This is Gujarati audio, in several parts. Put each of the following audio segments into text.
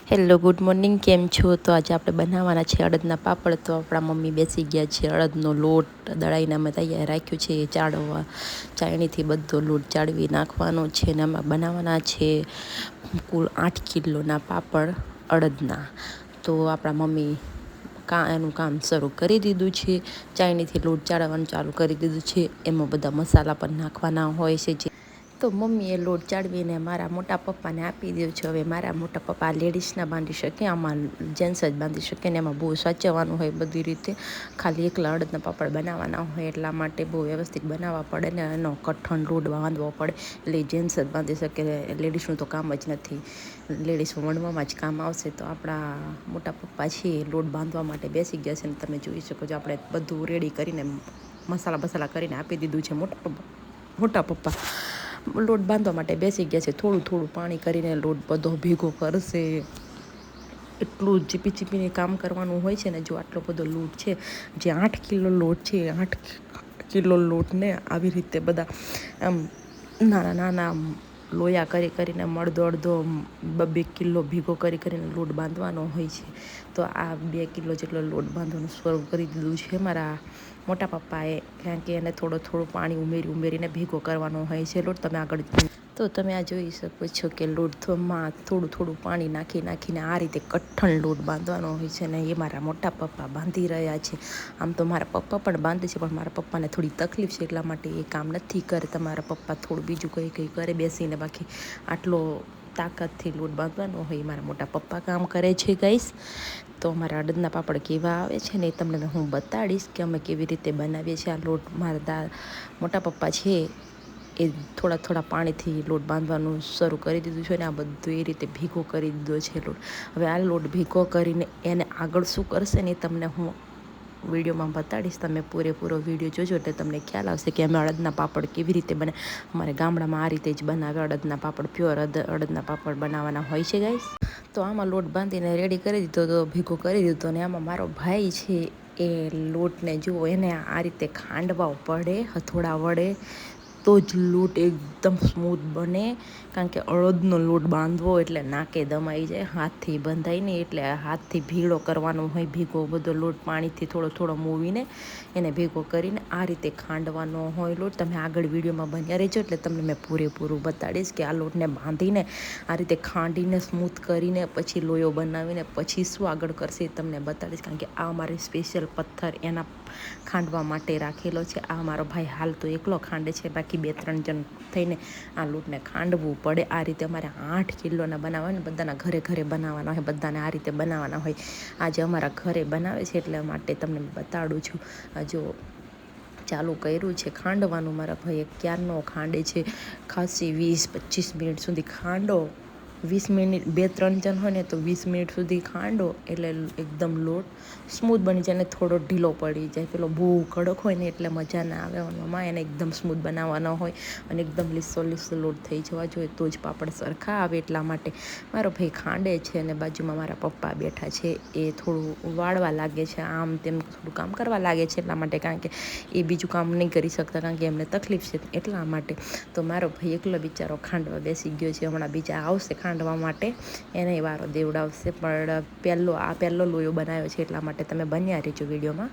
હેલો ગુડ મોર્નિંગ, કેમ છો? તો આજે આપણે બનાવવાના છે અડદના પાપડ. તો આપણા મમ્મી બેસી ગયા છે, અડદનો લોટ દળાઈને અમે તૈયાર રાખ્યું છે ચાળવા. ચાળણીથી બધો લોટ ચાળવી નાખવાનો છે ને આમાં બનાવવાના છે કુલ 8 કિલોના પાપડ અડદના. તો આપણા મમ્મી એનું કામ શરૂ કરી દીધું છે. ચાળણીથી લોટ ચાળવાનું ચાલુ કરી દીધું છે. એમાં બધા મસાલા પણ નાખવાના હોય છે. તો મમ્મીએ લોટ ચાળવીને મારા મોટા પપ્પાને આપી દીધું છે. હવે મારા મોટા પપ્પા લેડીઝના બાંધી શકે, આમાં જેન્ટ્સ જ બાંધી શકે ને એમાં બહુ સાચવવાનું હોય બધી રીતે. ખાલી એકલા અડદના પાપડ બનાવવાના હોય એટલા માટે બહુ વ્યવસ્થિત બનાવવા પડે ને એનો કઠણ લોટ બાંધવો પડે. એટલે જેન્ટ્સ જ બાંધી શકે, લેડીઝનું તો કામ જ નથી. લેડીઝ વણવામાં જ કામ આવશે. તો આપણા મોટા પપ્પા છે એ લોટ બાંધવા માટે બેસી ગયા છે ને તમે જોઈ શકો છો. આપણે બધું રેડી કરીને મસાલા કરીને આપી દીધું છે. મોટા પપ્પા લોટ બાંધવા માટે બેસી ગયા છે. થોડું થોડું પાણી કરીને લોટ બધો ભેગો કરશે. એટલું ચીપીને કામ કરવાનું હોય છે ને. જો આટલો બધો લોટ છે, જે 8 કિલો લોટ છે, 8 કિલો લોટને આવી રીતે બધા આમ નાના નાના લોયા કરીને અડધો 2 કિલો ભેગો કરીને લોટ બાંધવાનો હોય છે. તો આ 2 કિલો જેટલો લોટ બાંધવાનું શરૂ કરી દીધું છે મારા મોટા પપ્પાએ, કારણ કે એને થોડું પાણી ઉમેરીને ભેગો કરવાનો હોય છે લોટ. તમે આગળ તો તમે આ જોઈ શકો છો કે લોટમાં થોડું પાણી નાખીને આ રીતે કઠણ લોટ બાંધવાનો હોય છે ને એ મારા મોટા પપ્પા બાંધી રહ્યા છે. આમ તો મારા પપ્પા પણ બાંધે છે, પણ મારા પપ્પાને થોડી તકલીફ છે એટલા માટે એ કામ નથી કરે. તમારા પપ્પા થોડું બીજું કંઈ કરે બેસીને, બાકી આટલો તાકાતથી લોટ બાંધવાનો હોય મારા મોટા પપ્પા કામ કરે છે ગાઈસ. તો અમારા અડદના પાપડ કેવા આવે છે ને એ તમને હું બતાડીશ કે અમે કેવી રીતે બનાવીએ છીએ આ લોટ. મારા મોટા પપ્પા છે એ થોડા પાણીથી લોટ બાંધવાનું શરૂ કરી દીધું છે ને આ બધું એ રીતે ભેગો કરી દીધો છે લોટ. હવે આ લોટ ભેગો કરીને એને આગળ શું કરશે ને તમને હું વિડીયોમાં બતાડીશ. તમે પૂરેપૂરો વિડીયો જોજો એટલે તમને ખ્યાલ આવશે કે અમે અડદના પાપડ કેવી રીતે બને. અમારે ગામડામાં આ રીતે જ બનાવે અડદના પાપડ. પ્યોર અડદના પાપડ બનાવવાના હોય છે ગાઈસ. તો આમાં લોટ બાંધીને રેડી કરી દીધો, તો ભેગો કરી દીધો. અને આમાં મારો ભાઈ છે એ લોટને જુઓ, એને આ રીતે ખાંડવા પડે હથોડા વડે, તો જ લોટ એકદમ સ્મૂથ બને. કારણ કે અડદનો લોટ બાંધવો એટલે નાકે દમાઈ જાય, હાથથી બંધાય નહીં. એટલે હાથથી ભીડો કરવાનો હોય, ભેગો બધો લોટ પાણીથી થોડો મૂવીને એને ભેગો કરીને આ રીતે ખાંડવાનો હોય લોટ. તમે આગળ વિડીયોમાં બન્યા રહેજો એટલે તમને મેં પૂરેપૂરું બતાડીશ કે આ લોટને બાંધીને આ રીતે ખાંડીને સ્મૂથ કરીને પછી લોયો બનાવીને પછી શું આગળ કરશે એ તમને બતાડીશ. કારણ કે આ અમારે સ્પેશિયલ પથ્થર એના ખાંડવા માટે રાખેલો છે. આ મારો ભાઈ હાલ તો એકલો ખાંડે છે, બાકી 2-3 જણ થઈને આ લોટને ખાંડવું પડે. આ રીતે અમારે 8 કિલોના બનાવવાના, બધાના ઘરે બનાવવાના હોય, બધાને આ રીતે બનાવવાના હોય. આજે અમારા ઘરે બનાવે છે એટલા માટે તમને બતાડું છું. જો ચાલુ કર્યું છે ખાંડવાનું, મારા ભાઈએ ક્યારનો ખાંડે છે. ખાસી 20-25 મિનિટ સુધી ખાંડો. 20 મિનિટ, 2-3 જણ હોય ને તો 20 મિનિટ સુધી ખાંડો એટલે એકદમ લોટ સ્મૂથ બની જાય. અને થોડો ઢીલો પડી જાય. પેલો બહુ કડક હોય ને એટલે મજા ના આવે વણવામાં. એને એકદમ સ્મૂથ બનાવવાનો હોય અને એકદમ લીસો લોટ થઈ જવા જોઈએ તો જ પાપડ સરખા આવે. એટલા માટે મારો ભાઈ ખાંડે છે અને બાજુમાં મારા પપ્પા બેઠા છે. એ થોડું વાળવા લાગે છે, આમ તેમ થોડું કામ કરવા લાગે છે એટલા માટે. કારણ કે એ બીજું કામ નહીં કરી શકતા, કારણ કે એમને તકલીફ છે એટલા માટે. તો મારો ભાઈ એકલો બિચારો ખાંડવા બેસી ગયો છે. હમણાં બીજા આવશે ખાંડવા માટે, એને વારો દેવડાવશે. પણ પહેલો લોયો બનાવ્યો છે એટલા માટે તમે બન્યા રહેજો વિડીયોમાં.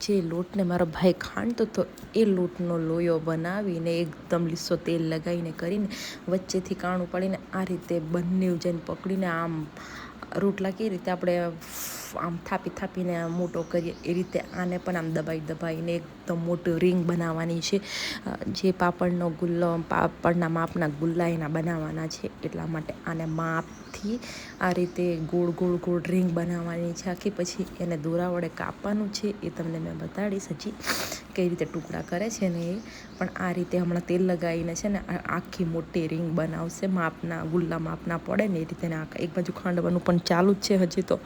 જે લોટને મારો ભાઈ ખાંડતો હતો એ લોટનો લોયો બનાવીને એકદમ લીસો તેલ લગાવીને કરીને વચ્ચેથી કાણું પાડીને આ રીતે બંને જણ પકડીને આમ રોટલા કેવી રીતે આપણે આમ થાપીને મોટો કરીએ એ રીતે આને પણ આમ દબાઈને એકદમ મોટું રિંગ બનાવવાની છે. જે પાપડના માપના ગુલ્લા એના બનાવવાના છે એટલા માટે આને માપથી આ રીતે ગોળ રિંગ બનાવવાની છે આખી. પછી એને દોરા વડે કાપવાનું છે, એ તમને મેં બતાડીશ હજી કઈ રીતે ટુકડા કરે છે ને એ. પણ આ રીતે હમણાં તેલ લગાવીને છે ને આખી મોટી રિંગ બનાવશે. ગુલ્લા માપના પડે ને એ રીતે. એક બાજુ ખાંડવાનું પણ ચાલુ જ છે હજી તો.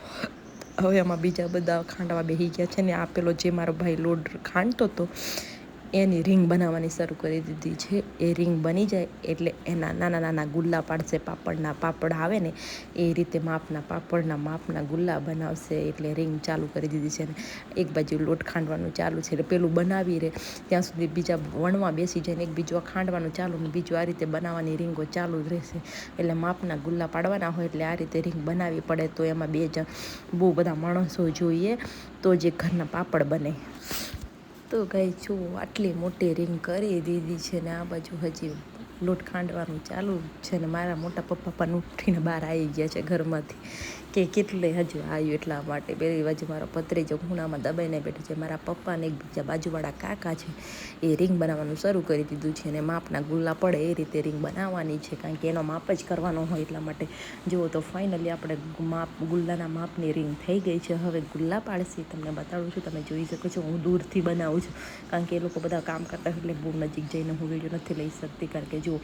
હવે આમાં બીજા બધા ખાંડવા બેસી ગયા છે ને. આપેલો જે મારો ભાઈ લોટ ખાંડતો હતો એની રીંગ બનાવવાની શરૂ કરી દીધી છે. એ રીંગ બની જાય એટલે એના નાના નાના ગુલ્લા પાડશે. પાપડના પાપડ આવે ને એ રીતે માપના પાપડના માપના ગુલ્લા બનાવશે. એટલે રીંગ ચાલુ કરી દીધી છે. ને એક બાજુ લોટ ખાંડવાનું ચાલુ છે. એટલે પેલું બનાવી રહે ત્યાં સુધી બીજા વણવા બેસી જાય ને એક બીજું ખાંડવાનું ચાલુ ને બીજું આ રીતે બનાવવાની રીંગો ચાલુ જ રહેશે. એટલે માપના ગુલ્લા પાડવાના હોય એટલે આ રીતે રીંગ બનાવવી પડે. તો એમાં બહુ બધા માણસો જોઈએ તો જે ઘરના પાપડ બને. તો ગાઈ જો આટલી મોટી રીંગ કરી દીધી છે ને આ બાજુ હજી લોટ ખાંડવાનું ચાલુ છે. ને મારા મોટા પપ્પા પણ ઉઠીને બહાર આવી ગયા છે ઘરમાંથી કે કેટલે હજુ આવ્યું એટલા માટે. પેલી બાજુ મારો ભત્રીજો ખૂણામાં દબાઈને બેઠો છે. મારા પપ્પાને એક બીજા બાજુવાળા કાકા છે એ રીંગ બનાવવાનું શરૂ કરી દીધું છે. અને માપના ગુલ્લા પડે એ રીતે રીંગ બનાવવાની છે કારણ કે એનો માપ જ કરવાનો હોય એટલા માટે. જુઓ તો ફાઇનલી આપણે ગુલ્લાના માપની રીંગ થઈ ગઈ છે. હવે ગુલ્લા પાડશે તમને બતાડું છું. તમે જોઈ શકો છો હું દૂરથી બનાવું છું કારણ કે એ લોકો બધા કામ કરતા એટલે બહુ નજીક જઈને હું વિડીયો નથી લઈ શકતી. કારણ કે જો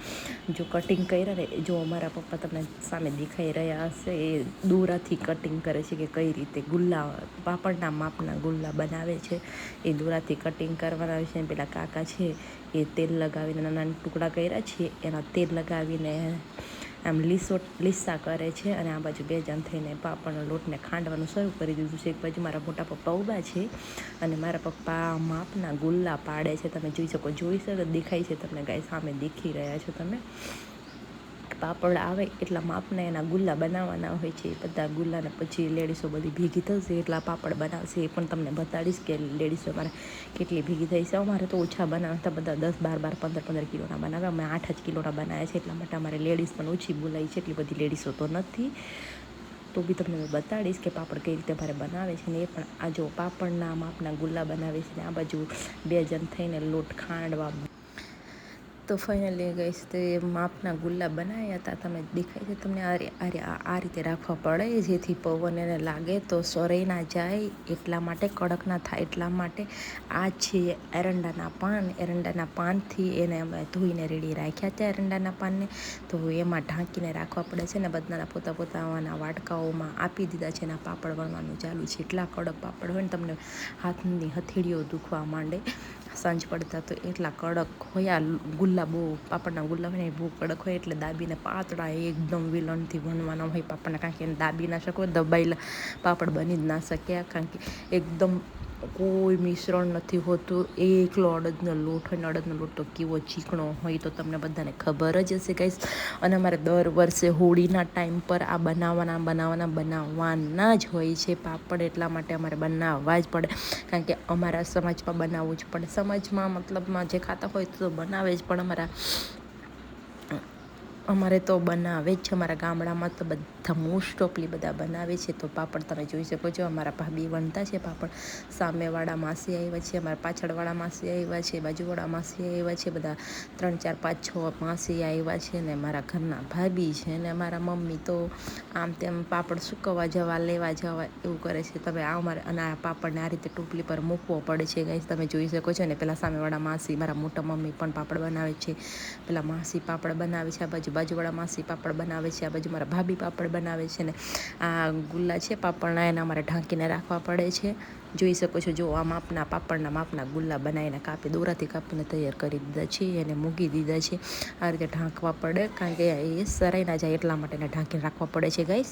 કટિંગ કર્યા ને જો મારા પપ્પા તમને સામે દેખાઈ રહ્યા હશે એ દોરાથી કટિંગ કરે છે કે કઈ રીતે ગુલ્લા પાપડના માપના ગુલ્લા બનાવે છે. એ દોરાથી કટિંગ કરવાના છે. પેલા કાકા છે એ તેલ લગાવીને નાના ટુકડા કર્યા છે. એના તેલ લગાવીને આમ લીસા કરે છે. અને આ બાજુ બે જણ થઈને પાપડના લોટને ખાંડવાનું શરૂ કરી દીધું છે. એક બાજુ મારા મોટા પપ્પા ઊભા છે અને મારા પપ્પા માપના ગુલ્લા પાડે છે. તમે જોઈ શકો દેખાય છે તમને ગાય સામે દેખી રહ્યા છો તમે. પાપડ આવે એટલા માપના એના ગુલ્લા બનાવવાના હોય છે. બધા ગુલ્લાને પછી લેડીસો બધી ભેગી થશે એટલા પાપડ બનાવશે. એ પણ તમને બતાડીશ કે લેડીસો અમારે કેટલી ભેગી થઈ છે. અમારે તો ઓછા બનાવતા બધા 10, 12, 15 કિલોના બનાવે. અમે 8 જ કિલોના બનાવ્યા છે. એટલા માટે અમારે લેડીઝ પણ ઓછી બોલાય છે. એટલી બધી લેડીસો તો નથી. તો બી તમને બતાડીશ કે પાપડ કઈ રીતે મારે બનાવે છે. ને એ પણ આ જો પાપડના માપના ગુલ્લા બનાવે છે. ને આ બાજુ બે જણ થઈને લોટ ખાંડવા. તો ફાઇનલી ગઈશ તો એ માપના ગુલ્લા બનાવ્યા હતા. તમે દેખાય છે તમને આ રીતે રાખવા પડે જેથી પવન એને લાગે તો સોરાઈ ના જાય. એટલા માટે કડક ના થાય એટલા માટે આ છે એરંડાના પાન. એરંડાના પાનથી એને અમે ધોઈને રેડી રાખ્યા હતા એરંડાના પાનને. તો એમાં ઢાંકીને રાખવા પડે છે. ને બધાના પોતાના વાટકાઓમાં આપી દીધા છે. એના પાપડ વણવાનું ચાલુ છે. એટલા કડક પાપડ હોય ને તમને હાથની હથેળીઓ દુખવા માંડે સાંજ પડતા. તો એટલા કડક હોય આ ગુલ્લા. બહુ પાપડના ગુલ્લા હોય ને બહુ કડક હોય એટલે દાબીને પાતળા એકદમ વિલણથી વણવાના હોય પાપડના. કારણ કે એને દાબી ના શકો દબાયેલા પાપડ બની જ ના શક્યા. કારણ કે એકદમ કોઈ મિશ્રણ નથી હોતું. એકલો અડદનો લોટ હોય ને અડદનો લોટ તો કેવો ચીકણો હોય તો તમને બધાને ખબર જ હશે ગાઈસ. અને અમારે દર વર્ષે હોળીના ટાઈમ પર આ બનાવવાના જ હોય છે પાપડ. એટલા માટે અમારે બનાવવા જ પડે કારણ કે અમારા સમાજમાં બનાવવું જ પડે. સમાજમાં મતલબમાં જે ખાતા હોય તો બનાવે જ પણ અમારે તો બનાવે જ છે. અમારા ગામડામાં તો બધા મોસ્ટ ઓફલી બધા બનાવે છે. તો પાપડ તમે જોઈ શકો છો અમારા ભાભી વણતા છે પાપડ. સામેવાળા માસી આવ્યા છે. અમારા પાછળવાળા માસી આવ્યા છે. બાજુવાળા માસી આવ્યા છે. બધા 3, 4, 5, 6 માસી આવ્યા છે. ને મારા ઘરના ભાભી છે. ને મારા મમ્મી તો આમ તેમ પાપડ સુકવવા જવા લેવા જવા એવું કરે છે. તમે અમારે અને આ પાપડને આ રીતે ટોપલી પર મૂકવો પડે છે ગાઈસ. તમે જોઈ શકો છો ને પેલા સામેવાળા માસી મારા મોટા મમ્મી પણ પાપડ બનાવે છે. પેલા માસી પાપડ બનાવે છે. આ બાજુવાળા માસી પાપડ બનાવે છે. આ બાજુ મારા ભાભી પાપડ બનાવે છે. ને આ ગુલ્લા છે પાપડના એના અમારે ઢાંકીને રાખવા પડે છે. જોઈ શકો છો જો આ પાપડના માપના ગુલ્લા બનાવીને દોરાથી કાપીને તૈયાર કરી દીધા છે. એને મૂકી દીધા છે. આ રીતે ઢાંકવા પડે કારણ કે એ સરાઈ ના જાય એટલા માટે એને ઢાંકીને રાખવા પડે છે ગાઈસ.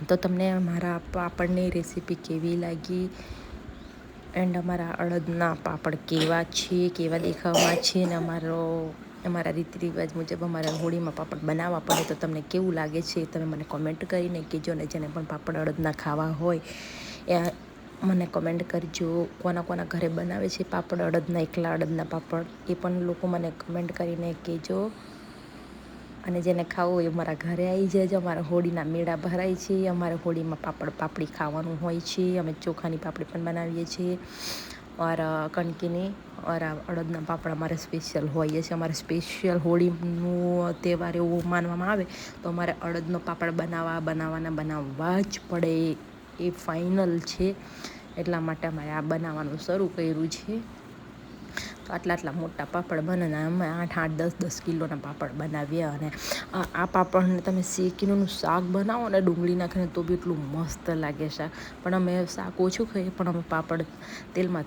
તો તમને મારા પાપડની રેસીપી કેવી લાગી એન્ડ અમારા અડદના પાપડ કેવા છે, કેવા દેખાવમાં છે ને અમારા રીતિ રિવાજ મુજબ અમારા હોળીમાં પાપડ બનાવવા પડે તો તમને કેવું લાગે છે તમે મને કોમેન્ટ કરીને કહેજો. ને જેને પણ પાપડ અડદના ખાવા હોય એ મને કોમેન્ટ કરજો. કોના ઘરે બનાવે છે પાપડ અડદના એકલા અડદના પાપડ એ પણ લોકો મને કમેન્ટ કરીને કહેજો. અને જેને ખાવું હોય અમારા ઘરે આવી જજો. અમારા હોળીના મેળા ભરાય છે. અમારે હોળીમાં પાપડી ખાવાનું હોય છે. અમે ચોખાની પાપડી પણ બનાવીએ છીએ ઓર કણકીની ઓર અડદના પાપડ અમારે સ્પેશિયલ હોય છે. અમારે સ્પેશિયલ હોળીનું તહેવાર એવું માનવામાં આવે તો અમારે અડદનો પાપડ બનાવવા જ પડે. એ ફાઇનલ છે. એટલા માટે અમારે આ બનાવવાનું શરૂ કર્યું છે. તો આટલા મોટા પાપડ બને ને અમે 8, 10 કિલોના પાપડ બનાવીએ. અને આ પાપડને તમે શેકીનું શાક બનાવો ને ડુંગળી નાખીને તો બી એટલું મસ્ત લાગે શાક. પણ અમે શાક ઓછું ખાઈએ પણ અમે પાપડ તેલમાં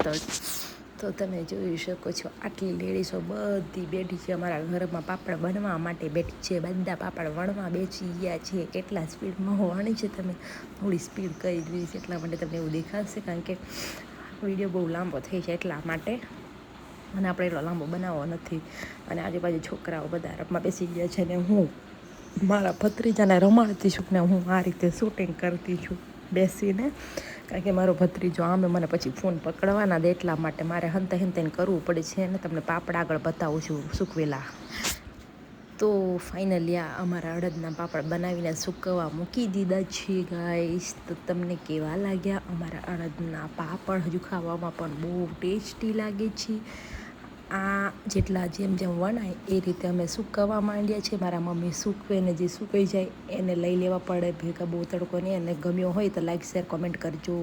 તો તમે જોઈ શકો છો આટલી લેડીઝો બધી બેઠી છે અમારા ઘરમાં પાપડ બનવા માટે બેઠી છે. બધા પાપડ વણવા બેસી ગયા છે. કેટલા સ્પીડમાં વણી છે, તમે થોડી સ્પીડ કરી દીધી છે એટલા માટે તમને એવું દેખાશે, કારણ કે વિડીયો બહુ લાંબો થઈ જાય એટલા માટે, અને આપણે એટલો લાંબો બનાવવો નથી. અને આજુબાજુ છોકરાઓ બધા રમવા બેસી ગયા છે ને હું મારા ભત્રીજાને રમાડતી છું ને હું આ રીતે શૂટિંગ કરતી છું બેસીને, કારણ કે મારો ભત્રીજો આમે મને પછી ફોન પકડવાના દે એટલા માટે મારે હંતાઈને કરવું પડે છે. અને તમને પાપડ આગળ બતાવું છું સૂકવેલા. તો ફાઇનલી આ અમારા અડદના પાપડ બનાવીને સૂકવવા મૂકી દીધા છે ગાઈસ. તો તમને કેવા લાગ્યા અમારા અડદના પાપડ? હજુ ખાવામાં પણ બહુ ટેસ્ટી લાગે છે. આ જેટલા જેમ વણાય એ રીતે અમે સૂકવવા માંડ્યા છે. મારા મમ્મી સૂકવે ને જે સૂકાઈ જાય એને લઈ લેવા પડે ભેગા, બહુ તડકો નહીં. અને ગમ્યો હોય તો લાઈક શેર કોમેન્ટ કરજો.